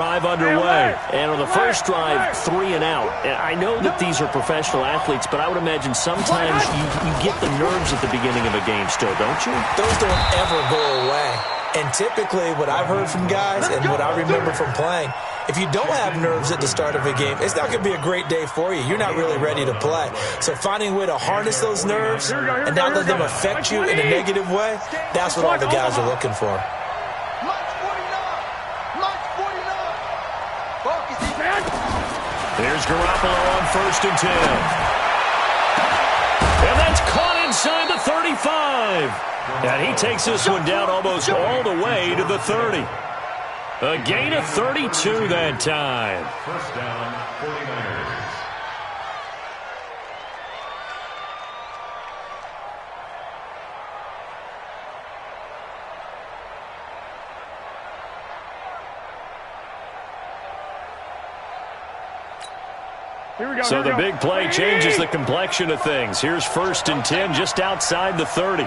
drive underway. And on the first drive, 3 and out. And I know that these are professional athletes, but I would imagine sometimes you get the nerves at the beginning of a game still, don't you? Those don't ever go away. And typically what I've heard from guys and what I remember from playing, if you don't have nerves at the start of a game, it's not going to be a great day for you. You're not really ready to play. So finding a way to harness those nerves and not let them affect you in a negative way, that's what all the guys are looking for. There's Garoppolo on 1st and 10. And that's caught inside the 35. And he takes this one down almost all the way to the 30. A gain of 32 that time. First down, 49ers. So the big play changes the complexion of things. Here's 1st and 10 just outside the 30.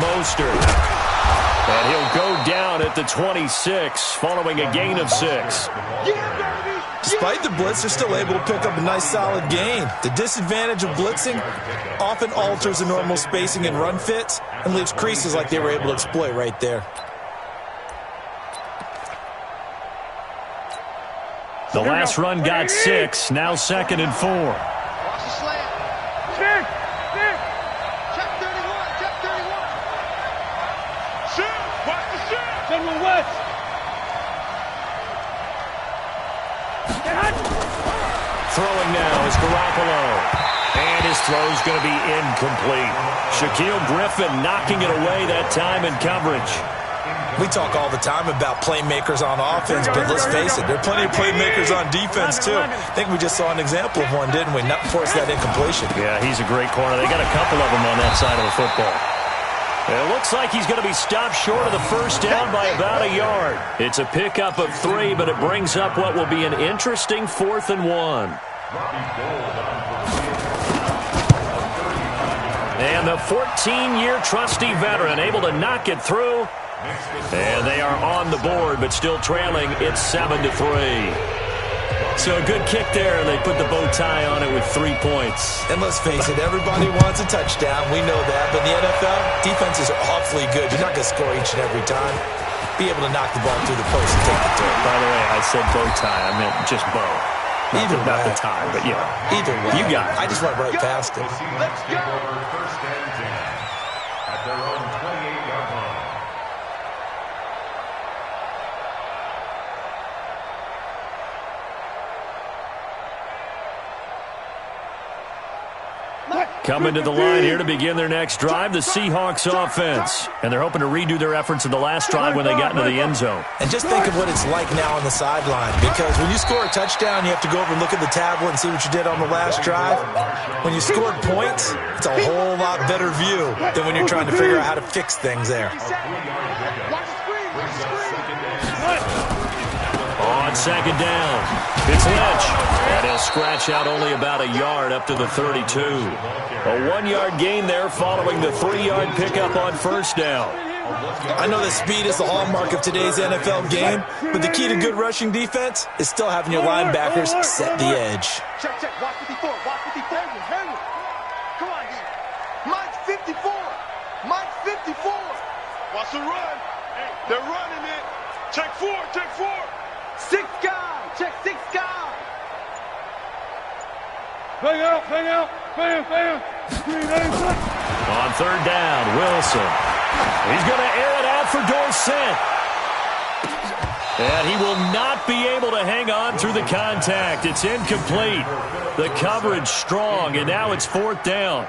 Mostert. And he'll go down at the 26 following a gain of 6. Despite the blitz, they're still able to pick up a nice solid gain. The disadvantage of blitzing often alters the normal spacing and run fits and leaves creases like they were able to exploit right there. The last run got 6, now 2nd and 4. Watch the slant. Check 31. Check 31. Shoot. Watch the shoot. General West. Throwing now is Garoppolo. And his throw's going to be incomplete. Shaquille Griffin knocking it away that time in coverage. We talk all the time about playmakers on offense, but let's face it, there are plenty of playmakers on defense, too. I think we just saw an example of one, didn't we? Not force that incompletion. Yeah, he's a great corner. They got a couple of them on that side of the football. It looks like he's going to be stopped short of the first down by about a yard. It's a pickup of 3, but it brings up what will be an interesting 4th and 1. And the 14-year trusty veteran able to knock it through. And they are on the board, but still trailing. It's 7-3. So a good kick there, and they put the bow tie on it with 3 points. And let's face it, everybody wants a touchdown. We know that. But in the NFL, defenses are awfully good. You're not going to score each and every time. Be able to knock the ball through the post and take the turn. By the way, I said bow tie. I meant just bow. Not the tie, but yeah. Either way. You got it. I just went right past it. Let's go. First and 10 at their own 28-yard line. Coming to the line here to begin their next drive, the Seahawks offense. And they're hoping to redo their efforts in the last drive when they got into the end zone. And just think of what it's like now on the sideline, because when you score a touchdown, you have to go over and look at the tablet and see what you did on the last drive. When you scored points, it's a whole lot better view than when you're trying to figure out how to fix things there. On 2nd down, it's Lynch. And he'll scratch out only about a yard up to the 32. A 1-yard gain there following the 3-yard pickup on 1st down. I know that speed is the hallmark of today's NFL game, but the key to good rushing defense is still having your linebackers set the edge. Check. Watch 54. Watch 54. Come on, dude. Mike's 54. Mike's 54. Watch the run. They're running it. Check 4. 6 guy. Check 6 guy. Bang out. Bam. On 3rd down, Wilson. He's going to air it out for Dorsett. And he will not be able to hang on through the contact. It's incomplete. The coverage strong, and now it's 4th down.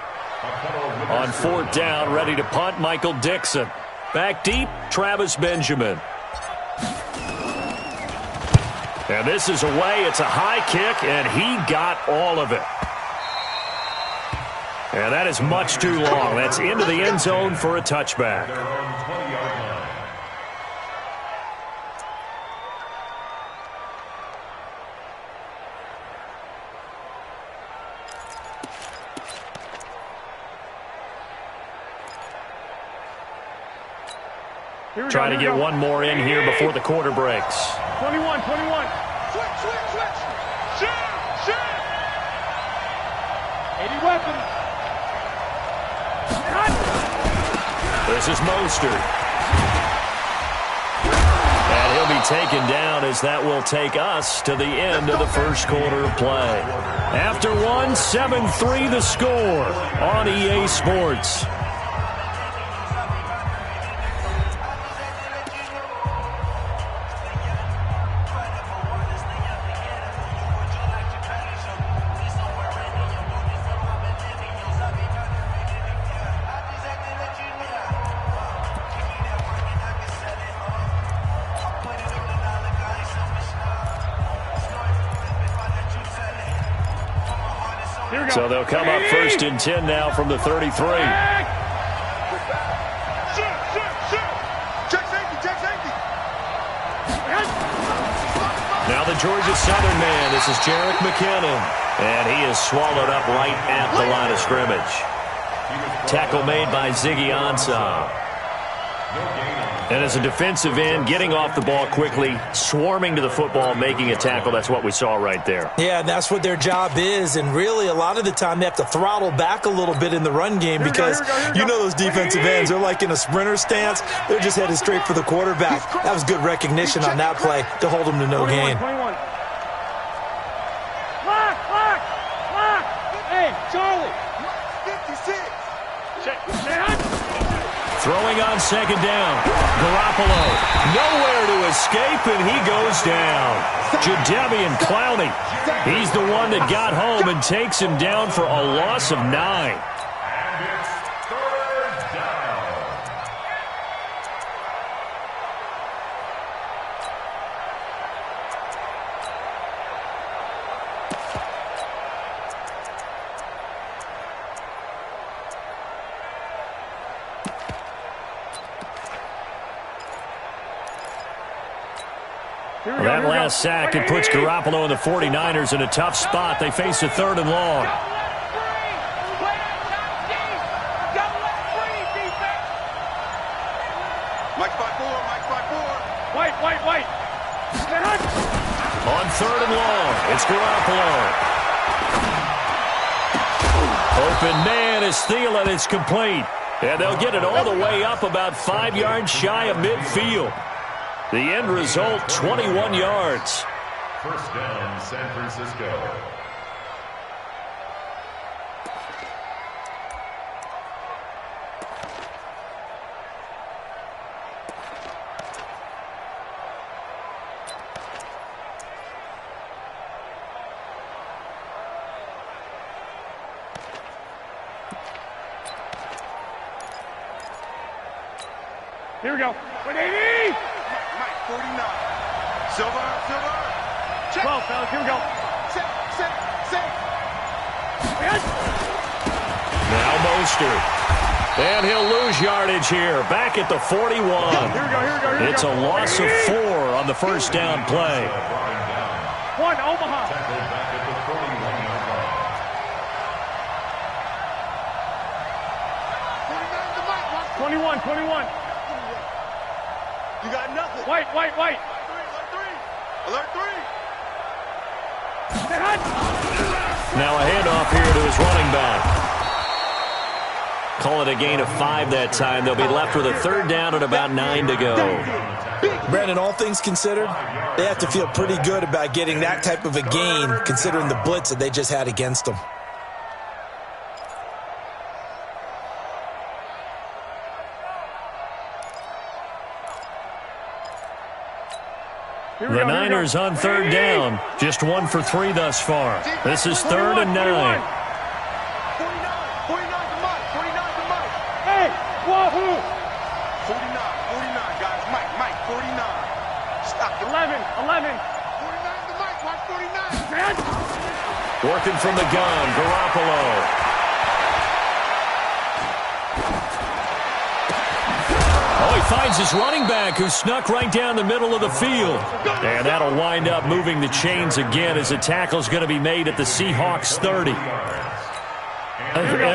On 4th down, ready to punt, Michael Dixon. Back deep, Travis Benjamin. And this is away. It's a high kick, and he got all of it. And that is much too long. That's into the end zone for a touchback. Trying to get one more in here before the quarter breaks. 21. Switch. Shoot. 80 weapons. This is Mostert. And he'll be taken down as that will take us to the end of the first quarter of play. After one, 7-3 the score on EA Sports. So they'll come up 1st and 10 now from the 33. Check safety. Now the Georgia Southern man. This is Jerick McKinnon. And he is swallowed up right at the line of scrimmage. Tackle made by Ziggy Ansah. And as a defensive end, getting off the ball quickly, swarming to the football, making a tackle, that's what we saw right there. Yeah, and that's what their job is. And really, a lot of the time, they have to throttle back a little bit in the run game because you know those defensive ends, they're like in a sprinter stance. They're just headed straight for the quarterback. That was good recognition on that play to hold them to no gain. Lock. Hey, Charlie. 56. Throwing on 2nd down. Garoppolo nowhere to escape, and he goes down. Jadeveon Clowney. He's the one that got home and takes him down for a loss of 9. That last sack, it puts Garoppolo and the 49ers in a tough spot. They face a 3rd and long. Mike 5-4. White. On 3rd and long, it's Garoppolo. Open man is Thielen. It's complete. And they'll get it all the way up about 5 yards shy of midfield. The end result, 21 yards. 1st down, San Francisco. Here we go. 180. Mike 49. Silver. Check. 12, fellas. Here we go. Set. Now Mostert. And he'll lose yardage here. Back at the 41. Here we go. It's a loss of 4 on the 1st down play. 1, Omaha. Tackled back at the 41-yard line. 21. You got nothing. White. Alert 3. Now a handoff here to his running back. Call it a gain of 5 that time. They'll be left with a 3rd down and about 9 to go. Brandon, all things considered, they have to feel pretty good about getting that type of a gain considering the blitz that they just had against them. The Niners on 3rd down. Just 1 for 3 thus far. This is 3rd and 9. 49 to Mike. Hey, wahoo. 49, guys. Mike, 49. Stop it. 11. 49 to Mike. Watch 49. Working from the gun, Garoppolo. Oh, he finds his running back who snuck right down the middle of the field. And that'll wind up moving the chains again as a tackle's going to be made at the Seahawks 30.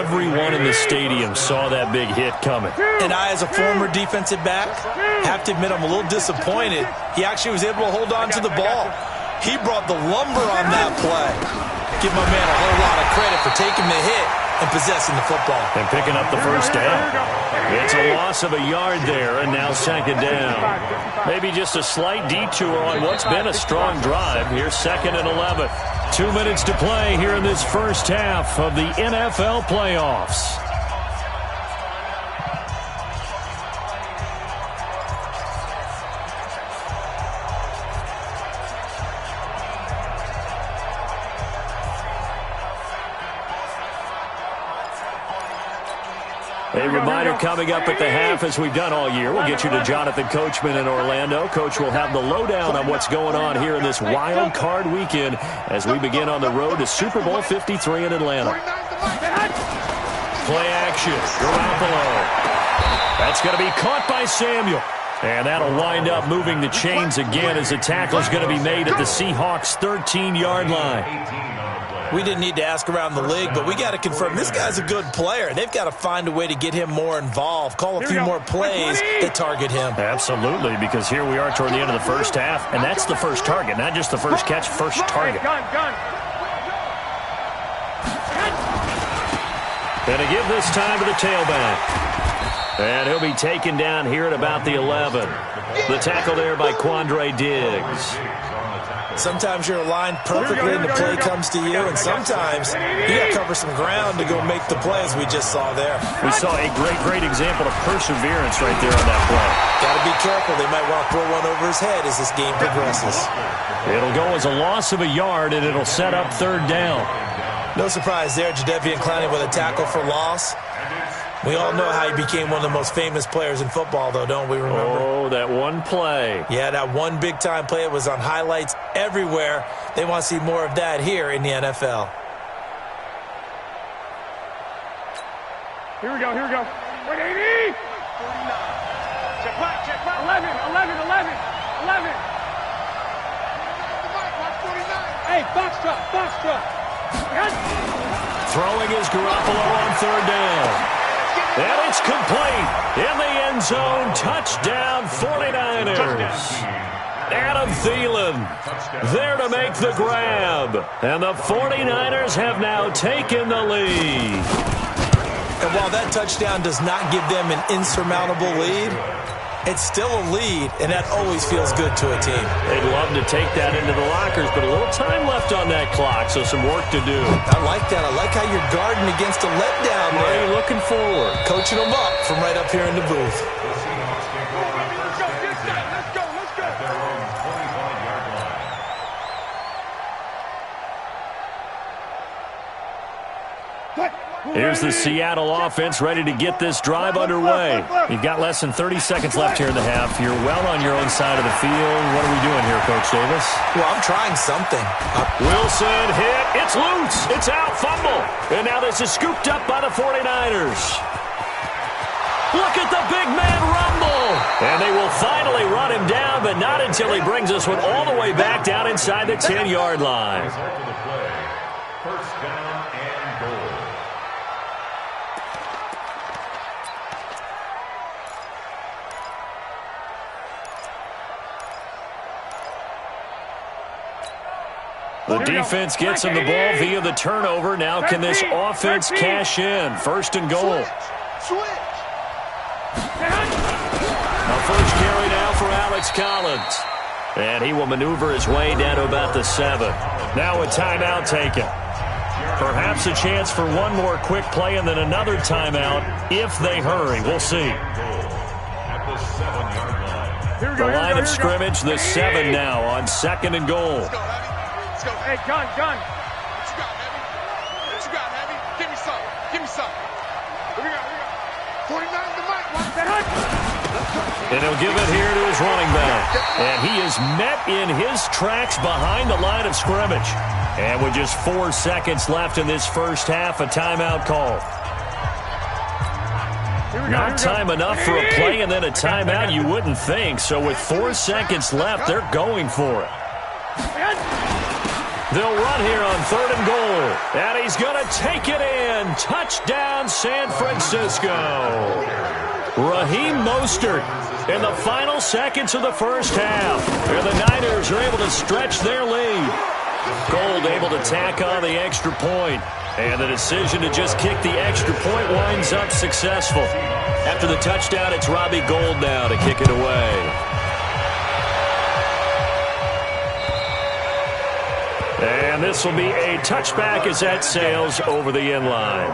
Everyone in the stadium saw that big hit coming. And I, as a former defensive back, have to admit I'm a little disappointed. He actually was able to hold on to the ball. He brought the lumber on that play. Give my man a whole lot of credit for taking the hit and possessing the football. And picking up the first down. It's a loss of a yard there, and now second down. Maybe just a slight detour on what's been a strong drive. Here's 2nd and 11. 2 minutes to play here in this first half of the NFL playoffs. A reminder coming up at the half, as we've done all year. We'll get you to Jonathan Coachman in Orlando. Coach will have the lowdown on what's going on here in this wild card weekend as we begin on the road to Super Bowl 53 in Atlanta. Play action. Garoppolo. That's going to be caught by Samuel. And that'll wind up moving the chains again as the tackle's going to be made at the Seahawks' 13-yard line. We didn't need to ask around the league, but we got to confirm this guy's a good player. They've got to find a way to get him more involved, call a few more plays that target him. Absolutely, because here we are toward the end of the first half, and that's the first target, not just the first catch, first target. And to give this time to the tailback. And he'll be taken down here at about the 11. The tackle there by Quandre Diggs. Sometimes you're aligned perfectly and the play comes to you, and sometimes you got to cover some ground to go make the play, as we just saw there. We saw a great example of perseverance right there on that play. Got to be careful. They might want to throw one over his head as this game progresses. It'll go as a loss of a yard, and it'll set up 3rd down. No surprise there, Jadeveon Clowney with a tackle for loss. We all know how he became one of the most famous players in football, though, don't we remember? Oh, that one play. Yeah, that one big-time play. It was on highlights everywhere. They want to see more of that here in the NFL. Here we go. Wait, 80! 49. Check back. 11. Hey, box truck. Throwing is Garoppolo on 3rd down. And it's complete. In the end zone, touchdown 49ers. Adam Thielen there to make the grab. And the 49ers have now taken the lead. And while that touchdown does not give them an insurmountable lead, it's still a lead, and that always feels good to a team. They'd love to take that into the lockers, but a little time left on that clock, so some work to do. I like that. I like how you're guarding against a letdown there. Why are you looking forward? Coaching them up from right up here in the booth. Here's the Seattle offense ready to get this drive underway. You've got less than 30 seconds left here in the half. You're well on your own side of the field. What are we doing here, Coach Davis? Well, I'm trying something. Wilson hit. It's loose. It's out. Fumble. And now this is scooped up by the 49ers. Look at the big man rumble. And they will finally run him down, but not until he brings this one all the way back down inside the 10-yard line. First down and goal. The defense gets him the ball via the turnover. Now can this offense cash in? 1st and goal. A first carry now for Alex Collins. And he will maneuver his way down to about the 7. Now a timeout taken. Perhaps a chance for one more quick play and then another timeout if they hurry. We'll see. The line of scrimmage, the 7 now on 2nd and goal. Hey, gun. What you got, Heavy? Give me some. Here we go. 49 to Mike. Watch that. And he'll give it here to his running back. And he is met in his tracks behind the line of scrimmage. And with just 4 seconds left in this first half, a timeout call. Not time enough for a play and then a timeout, you wouldn't think. So with 4 seconds left, they're going for it. They'll run here on 3rd and goal. And he's going to take it in. Touchdown, San Francisco. Raheem Mostert in the final seconds of the first half. And the Niners are able to stretch their lead. Gold able to tack on the extra point. And the decision to just kick the extra point winds up successful. After the touchdown, it's Robbie Gould now to kick it away. And this will be a touchback as that sails over the end line.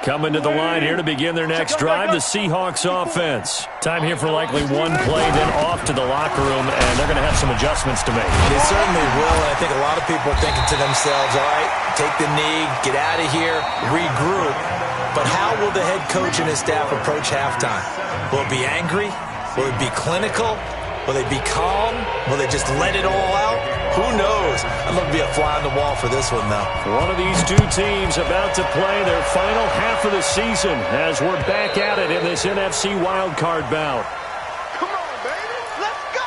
Coming to the line here to begin their next drive, the Seahawks offense. Time here for likely one play, then off to the locker room, and they're going to have some adjustments to make. They certainly will, and I think a lot of people are thinking to themselves, all right, take the knee, get out of here, regroup. But how will the head coach and his staff approach halftime? Will it be angry? Will it be clinical? Will they be calm? Will they just let it all out? Who knows? I'd love to be a fly on the wall for this one, though. One of these two teams about to play their final half of the season as we're back at it in this NFC wildcard bout. Come on, baby. Let's go.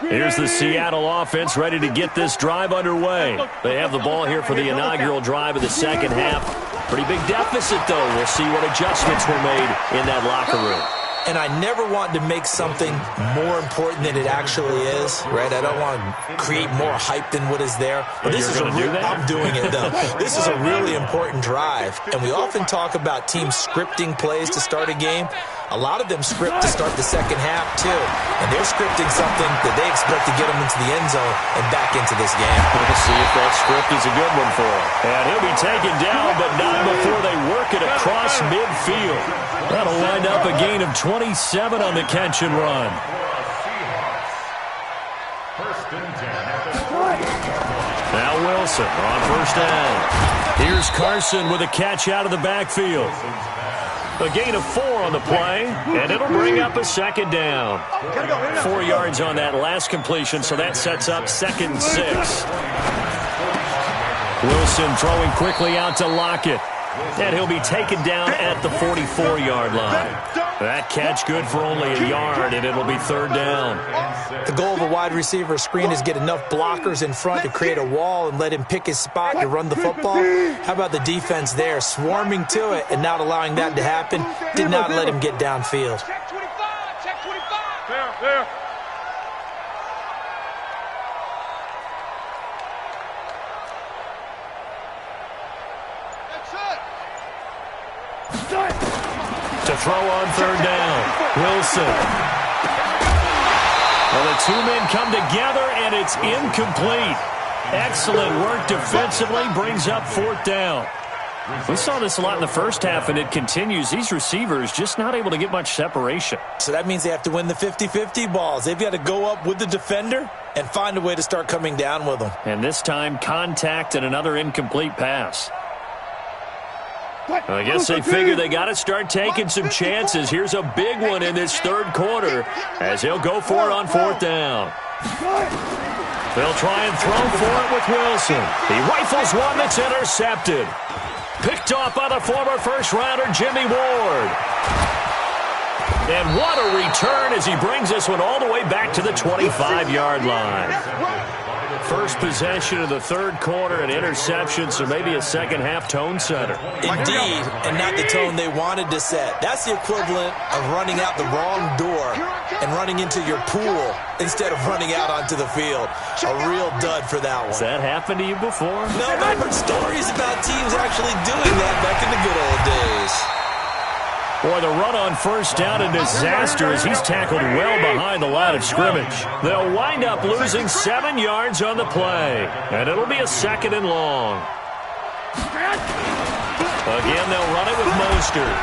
Here's the Seattle offense ready to get this drive underway. They have the ball here for the inaugural drive of the second half. Pretty big deficit, though. We'll see what adjustments were made in that locker room. And I never want to make something more important than it actually is, right? I don't want to create more hype than what is there. But this is I'm doing it, though. This is a really important drive. And we often talk about teams scripting plays to start a game. A lot of them script to start the second half, too. And they're scripting something that they expect to get them into the end zone and back into this game. We'll see if that script is a good one for him. And he'll be taken down, but not before they work it across midfield. That'll wind up a gain of 27 on the catch and run. Now Wilson on first down. Here's Carson with a catch out of the backfield. A gain of 4 on the play, and it'll bring up a second down. 4 yards on that last completion, so that sets up 2nd and 6. Wilson throwing quickly out to Lockett. And he'll be taken down at the 44-yard line. That catch good for only a yard, and it'll be 3rd down. The goal of a wide receiver screen is get enough blockers in front to create a wall and let him pick his spot to run the football. How about the defense there, swarming to it and not allowing that to happen? Did not let him get downfield. Check 25. Check 25. There. To throw on 3rd down, Wilson. Well, the two men come together, and it's incomplete. Excellent work defensively, brings up 4th down. We saw this a lot in the first half, and it continues. These receivers just not able to get much separation. So that means they have to win the 50-50 balls. They've got to go up with the defender and find a way to start coming down with them. And this time, contact and another incomplete pass. I guess they figure they got to start taking some chances. Here's a big one in this 3rd quarter as he'll go for it on 4th down. They'll try and throw for it with Wilson. He rifles one that's intercepted. Picked off by the former first-rounder Jimmy Ward. And what a return as he brings this one all the way back to the 25-yard line. First possession of the 3rd quarter, an interception, so maybe a second-half tone setter. Indeed, and not the tone they wanted to set. That's the equivalent of running out the wrong door and running into your pool instead of running out onto the field. A real dud for that one. Has that happened to you before? No, but I've heard stories about teams actually doing that back in the good old days. Boy, the run on first down, a disaster as he's tackled well behind the line of scrimmage. They'll wind up losing 7 yards on the play, and it'll be a 2nd and long. Again, they'll run it with Mostert.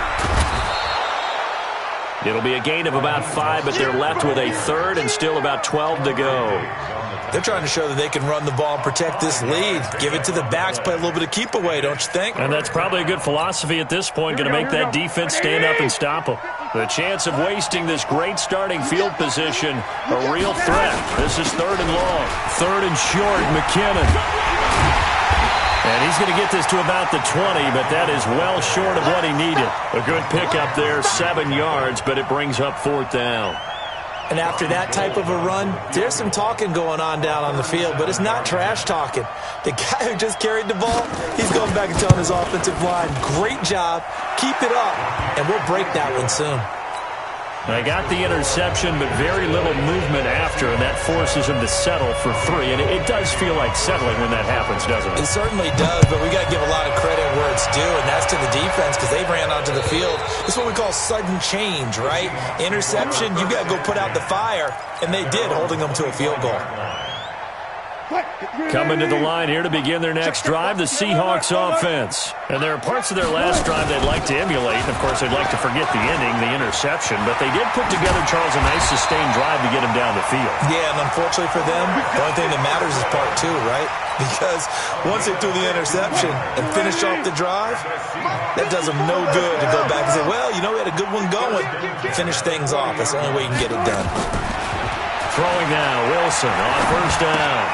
It'll be a gain of about 5, but they're left with a 3rd and still about 12 to go. They're trying to show that they can run the ball and protect this lead. Give it to the backs, play a little bit of keep away, don't you think? And that's probably a good philosophy at this point, going to make that defense stand up and stop them. The chance of wasting this great starting field position, a real threat. This is 3rd and long. 3rd and short, McKinnon. And he's going to get this to about the 20, but that is well short of what he needed. A good pickup there, 7 yards, but it brings up 4th down. And after that type of a run, there's some talking going on down on the field, but it's not trash talking. The guy who just carried the ball, he's going back and telling his offensive line, great job, keep it up, and we'll break that one soon. They got the interception, but very little movement after, and that forces him to settle for 3. And it does feel like settling when that happens, doesn't it? It certainly does, but we got to give a lot of credit where it's due, and that's to the defense because they ran onto the field. This is what we call sudden change, right? Interception, you got to go put out the fire, and they did, holding them to a field goal. Coming to the line here to begin their next drive, the Seahawks offense. And there are parts of their last drive they'd like to emulate. Of course, they'd like to forget the ending, the interception. But they did put together, Charles, a nice sustained drive to get him down the field. Yeah, and unfortunately for them, the only thing that matters is part 2, right? Because once they threw the interception and finished off the drive, that does them no good to go back and say, well, you know, we had a good one going. Finish things off. That's the only way you can get it done. Throwing now, Wilson on 1st down.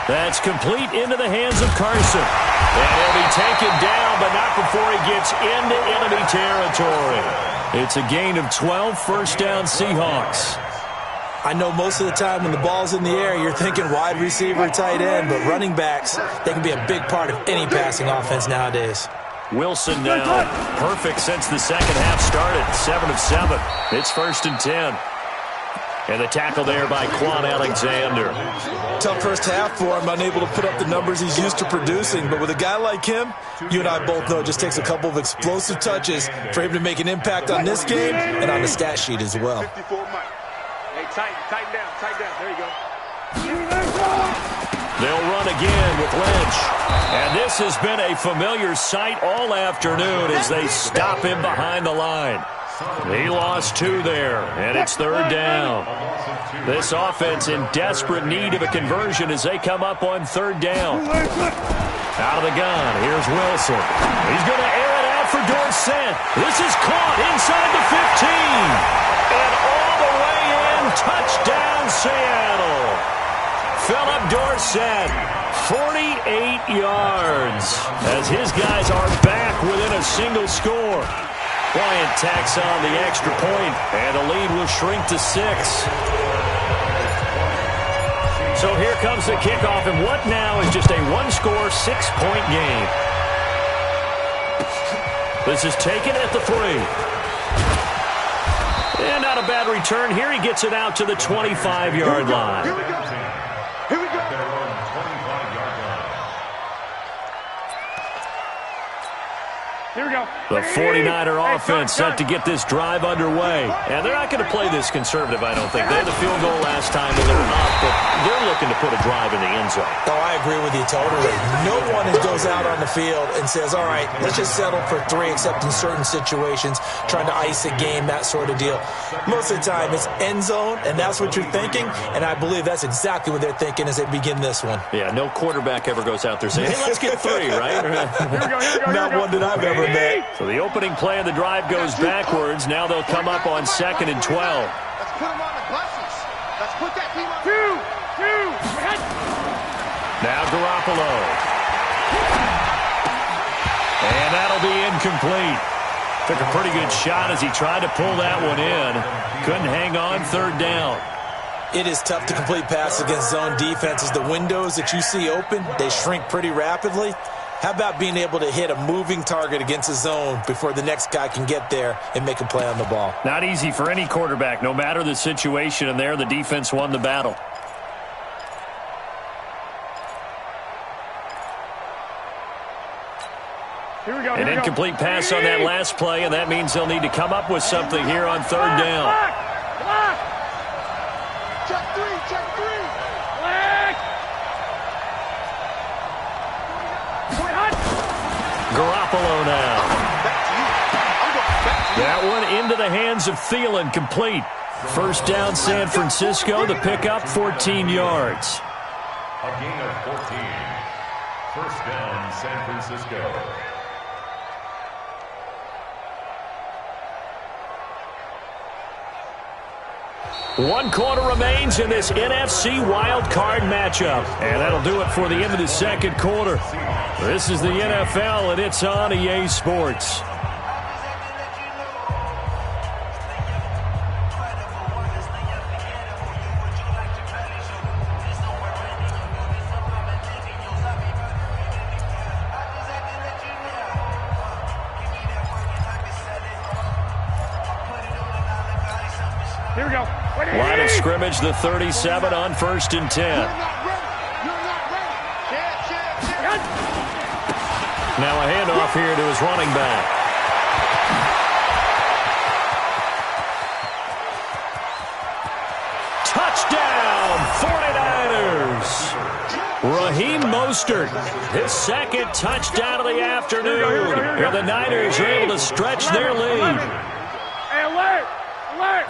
That's complete into the hands of Carson. And he'll be taken down, but not before he gets into enemy territory. It's a gain of 12, 1st down Seahawks. I know most of the time when the ball's in the air, you're thinking wide receiver, tight end, but running backs, they can be a big part of any passing offense nowadays. Wilson now, perfect since the second half started, 7 of 7. It's 1st and 10. And the tackle there by Quan Alexander. Tough first half for him, unable to put up the numbers he's used to producing. But with a guy like him, you and I both know it just takes a couple of explosive touches for him to make an impact on this game and on the stat sheet as well. Hey, tighten down. There you go. They'll run again with Lynch. And this has been a familiar sight all afternoon as they stop him behind the line. He lost 2 there, and it's 3rd down. This offense in desperate need of a conversion as they come up on 3rd down. Out of the gun, here's Wilson. He's going to air it out for Dorsett. This is caught inside the 15. And all the way in, touchdown Seattle. Philip Dorsett, 48 yards, as his guys are back within a single score. Bryant tacks on the extra point, and the lead will shrink to 6. So here comes the kickoff, and what now is just a 1-score, 6-point game. This is taken at the 3. And not a bad return. Here he gets it out to the 25-yard line. Here we go. Here we go. The 49er offense set to get this drive underway. And they're not going to play this conservative, I don't think. They had the field goal last time and they're up, but they're looking to put a drive in the end zone. Oh, I agree with you totally. No one goes out on the field and says, all right, let's just settle for 3, except in certain situations, trying to ice a game, that sort of deal. Most of the time, it's end zone, and that's what you're thinking, and I believe that's exactly what they're thinking as they begin this one. Yeah, no quarterback ever goes out there saying, hey, let's get 3, right? Not one that I've ever met. So the opening play of the drive goes backwards. Now they'll come up on 2nd and 12. Let's put them on the buses. Let's put that team on. 2. Now Garoppolo. And that'll be incomplete. Took a pretty good shot as he tried to pull that one in. Couldn't hang on 3rd down. It is tough to complete passes against zone defenses. The windows that you see open, they shrink pretty rapidly. How about being able to hit a moving target against a zone before the next guy can get there and make a play on the ball? Not easy for any quarterback, no matter the situation, and there the defense won the battle. An incomplete pass on that last play, and that means they'll need to come up with something here on 3rd down. Check 3. Garoppolo now. That one into the hands of Thielen, complete. 1st down San Francisco, the pickup, 14 yards. A gain of 14. First down, San Francisco. One quarter remains in this NFC wildcard matchup. And that'll do it for the end of the second quarter. This is the NFL, and it's on EA Sports. Here we go. Line of scrimmage, the 37 on 1st and 10. You're not ready. You're not ready. Chip. Now a handoff here to his running back. Touchdown, 49ers. Raheem Mostert, his second touchdown of the afternoon. And the Niners are able to stretch their lead. Hey, alert!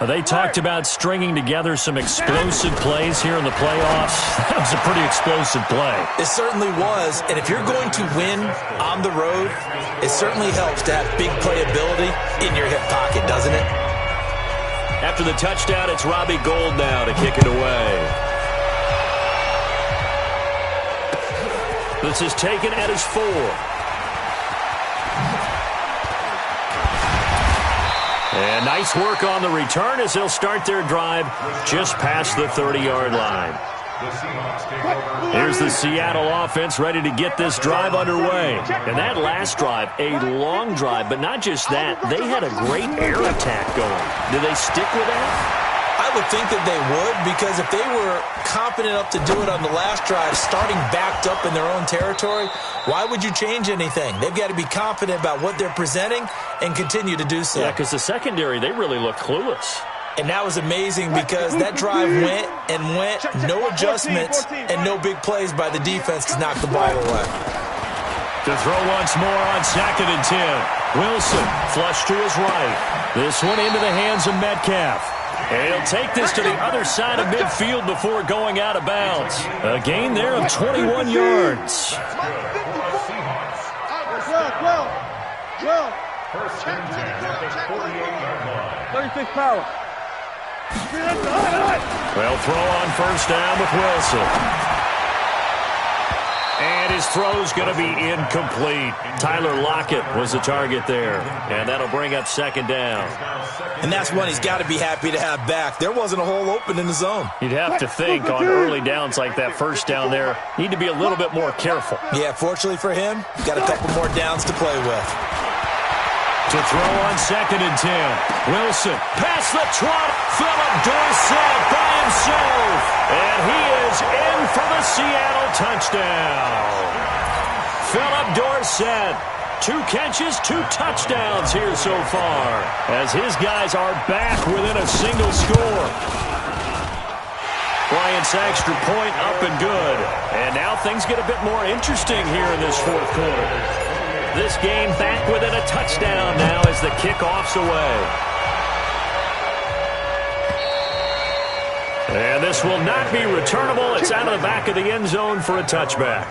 They talked about stringing together some explosive plays here in the playoffs. That was a pretty explosive play. It certainly was, and if you're going to win on the road, it certainly helps to have big playability in your hip pocket, doesn't it? After the touchdown, it's Robbie Gould now to kick it away. This is taken at his 4. And nice work on the return as they'll start their drive just past the 30-yard line. Here's the Seattle offense ready to get this drive underway. And that last drive, a long drive, but not just that. They had a great air attack going. Do they stick with that? I would think that they would, because if they were confident enough to do it on the last drive, starting backed up in their own territory, why would you change anything? They've got to be confident about what they're presenting and continue to do so. Yeah, because the secondary, they really look clueless. And that was amazing because that drive went and went, no adjustments and no big plays by the defense to knock the ball away. To throw once more on 2nd and 10. Wilson, flush to his right. This one into the hands of Metcalf. And he'll take this to the other side of midfield before going out of bounds. A gain there of 21 yards. Well. First and 10 at the 48-yard line. 36 power. Well, throw on first down with Wilson. And his throw's going to be incomplete. Tyler Lockett was the target there. And that'll bring up 2nd down. And that's one he's got to be happy to have back. There wasn't a hole open in the zone. You'd have to think on early downs like that first down there, need to be a little bit more careful. Yeah, fortunately for him, got a couple more downs to play with. To throw on 2nd and 10. Wilson, past the trot. Philip Dorsett by himself. And he is in for the Seattle touchdown. Philip Dorsett, 2 catches, 2 touchdowns here so far, as his guys are back within a single score. Bryant's extra point up and good. And now things get a bit more interesting here in this 4th quarter. This game back within a touchdown now as the kickoff's away. And this will not be returnable. It's out of the back of the end zone for a touchback.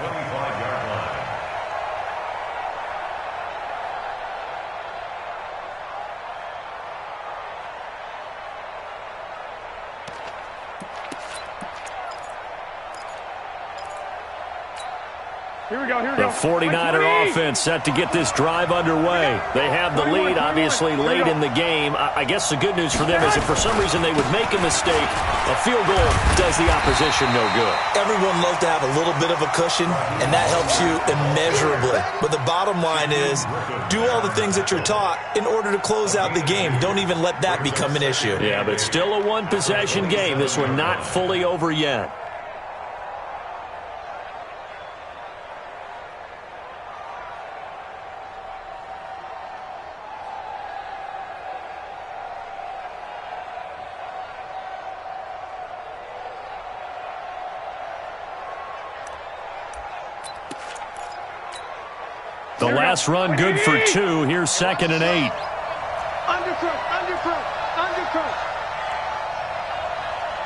Here we go. The 49er offense set to get this drive underway. They have the lead, obviously, late in the game. I guess the good news for them is if for some reason they would make a mistake, a field goal does the opposition no good. Everyone loves to have a little bit of a cushion, and that helps you immeasurably. But the bottom line is, do all the things that you're taught in order to close out the game. Don't even let that become an issue. Yeah, but still a one-possession game. This one not fully over yet. The last run good for 2. Here's 2nd and 8. Undercut.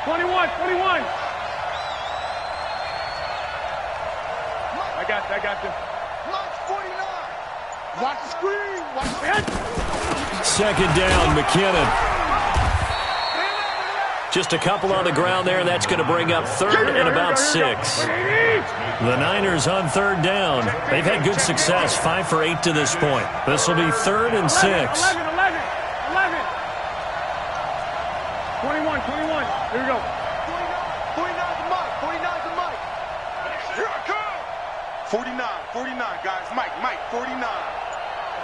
21. I got you. Mike's 49. Watch the screen. Watch the Second down, McKinnon. Just a couple on the ground there. That's going to bring up third and about 6. The Niners on third down. They've had good success, 5 for 8 to this point. This will be third and 6. 11. 21. Here we go. 49's a Mike. 49's a Mike. Here I come. 49, guys. Mike, 49.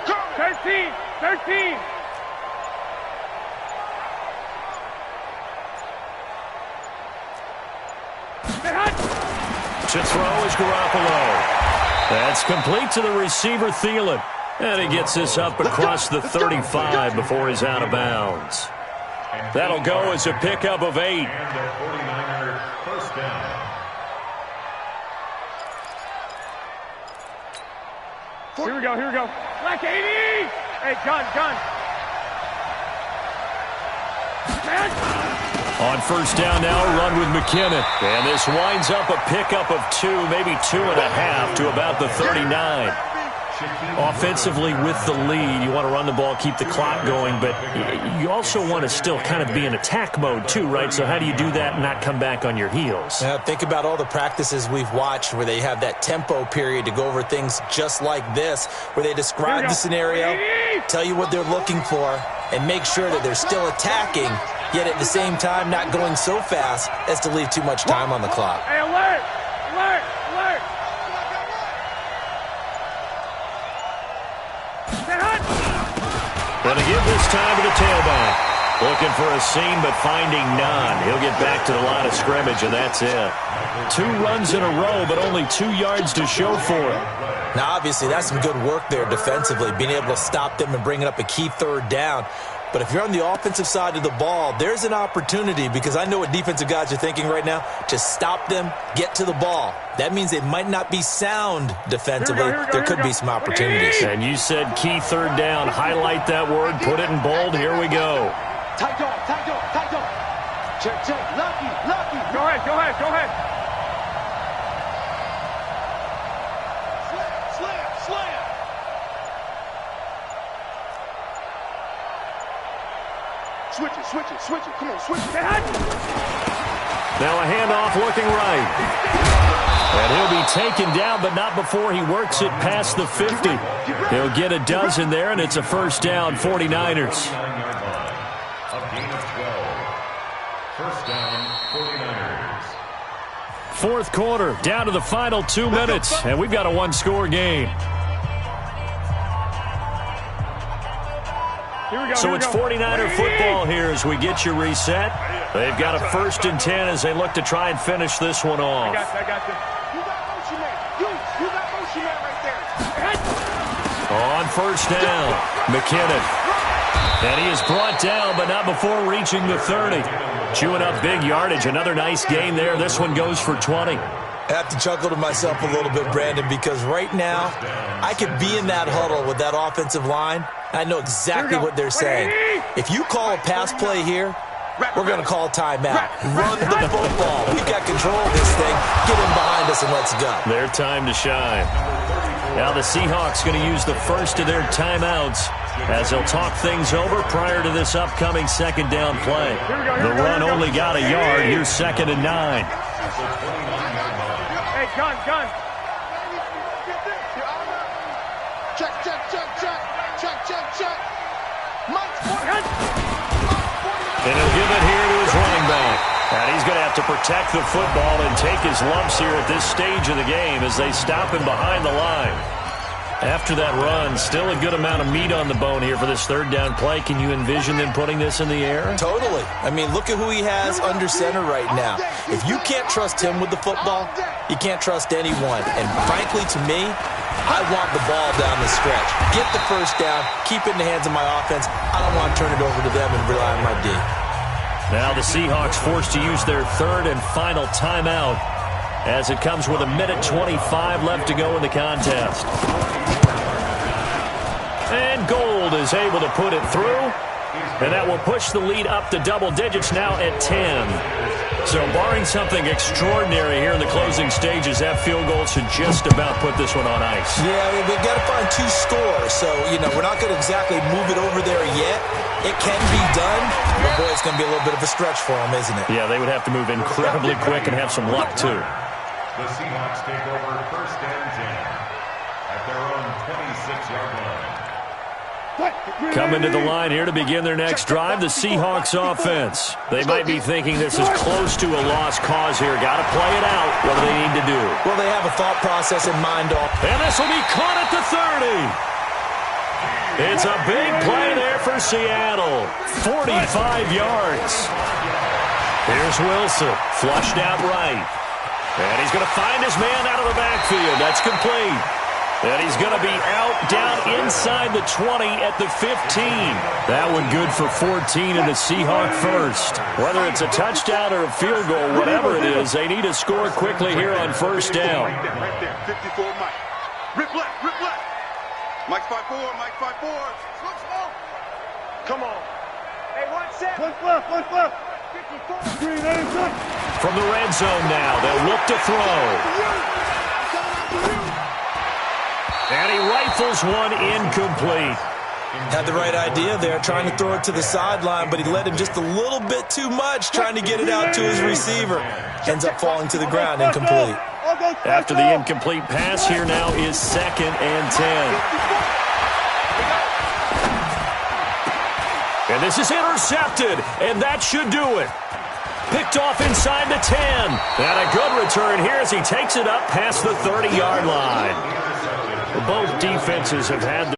Come. 13. To throw is Garoppolo. That's complete to the receiver, Thielen. And he gets this up across the 35 before he's out of bounds. That'll go as a pickup of 8. And the 49er first down. Here we go. Black 80. Hey, gun. On first down now, run with McKinnon. And this winds up a pickup of 2, maybe 2.5 to about the 39. Offensively with the lead, you want to run the ball, keep the clock going, but you also want to still kind of be in attack mode too, right? So how do you do that and not come back on your heels? Think about all the practices we've watched where they have that tempo period to go over things just like this, where they describe the scenario, tell you what they're looking for, and make sure that they're still attacking, yet at the same time not going so fast as to leave too much time on the clock. Hey, alert! Gonna give this time to the tailback. Looking for a seam, but finding none. He'll get back to the line of scrimmage, and that's it. 2 runs in a row, but only 2 yards to show for it. Now, obviously, that's some good work there defensively, being able to stop them and bringing up a key third down. But if you're on the offensive side of the ball, there's an opportunity, because I know what defensive guys are thinking right now, to stop them, get to the ball. That means they might not be sound defensively. There could be some opportunities. And you said key third down. Highlight that word. Put it in bold. Here we go. Tight dog. Check. Lucky. Go ahead. Slam. Switch it. Come on, switch it. Now a handoff looking right. And he'll be taken down, but not before he works it past the 50. He'll get a dozen there, and it's a first down, 49ers. A gain of 12. First down, 49ers. Fourth quarter, down to the final 2 minutes, and we've got a 1-score game. So it's 49er football here as we get you reset. They've got a first and 10 as they look to try and finish this one off. I got you. You got motion man. You got motion man right there. On first down, McKinnon. And he is brought down, but not before reaching the 30. Chewing up big yardage. Another nice gain there. This one goes for 20. I have to chuckle to myself a little bit, Brandon, because right now I could be in that huddle with that offensive line. I know exactly what they're saying. If you call a pass play here, we're going to call timeout. Run the football. We've got control of this thing. Get him behind us and let's go. Their time to shine. Now the Seahawks going to use the first of their timeouts as they'll talk things over prior to this upcoming second down play. The run only got a yard. Here's second and 9. Hey, gun. Check. Mike's 49. And he'll give it here to his running back. And he's going to have to protect the football and take his lumps here at this stage of the game as they stop him behind the line. After that run, still a good amount of meat on the bone here for this third down play. Can you envision them putting this in the air? Totally. I mean, look at who he has under center right now. If you can't trust him with the football, you can't trust anyone. And frankly, to me, I want the ball down the stretch. Get the first down, keep it in the hands of my offense. I don't want to turn it over to them and rely on my D. Now the Seahawks forced to use their third and final timeout as it comes with 1:25 left to go in the contest. And Gold is able to put it through. And that will push the lead up to double digits now at 10. So barring something extraordinary here in the closing stages, that field goal should just about put this one on ice. Yeah, we've got to find 2 scores. So, we're not going to exactly move it over there yet. It can be done, but boy, it's going to be a little bit of a stretch for them, isn't it? Yeah, they would have to move incredibly quick and have some luck, too. The Seahawks take over first and 10 at their own 26-yard line. Coming to the line here to begin their next drive, the Seahawks offense. They might be thinking this is close to a lost cause here. Got to play it out. What do they need to do? Well, they have a thought process in mind. And this will be caught at the 30. It's a big play there for Seattle. 45 yards. Here's Wilson. Flushed out right. And he's going to find his man out of the backfield. That's complete. And he's going to be out down inside the 20 at the 15. That one good for 14 and a Seahawk first. Whether it's a touchdown or a field goal, whatever it is, they need to score quickly here on first down. Right there, 54 Mike. Rip left, rip left. Mike 5-4, Mike 5-4. Come on. Hey, one set. One left, one left. 54. Green, From the red zone now, they'll look to throw. And he rifles one incomplete. Had the right idea there, trying to throw it to the sideline, but he led him just a little bit too much, trying to get it out to his receiver. Ends up falling to the ground, incomplete. After the incomplete pass, here now is 2nd and 10. And this is intercepted, and that should do it. Picked off inside the 10. And a good return here as he takes it up past the 30-yard line. Both defenses have had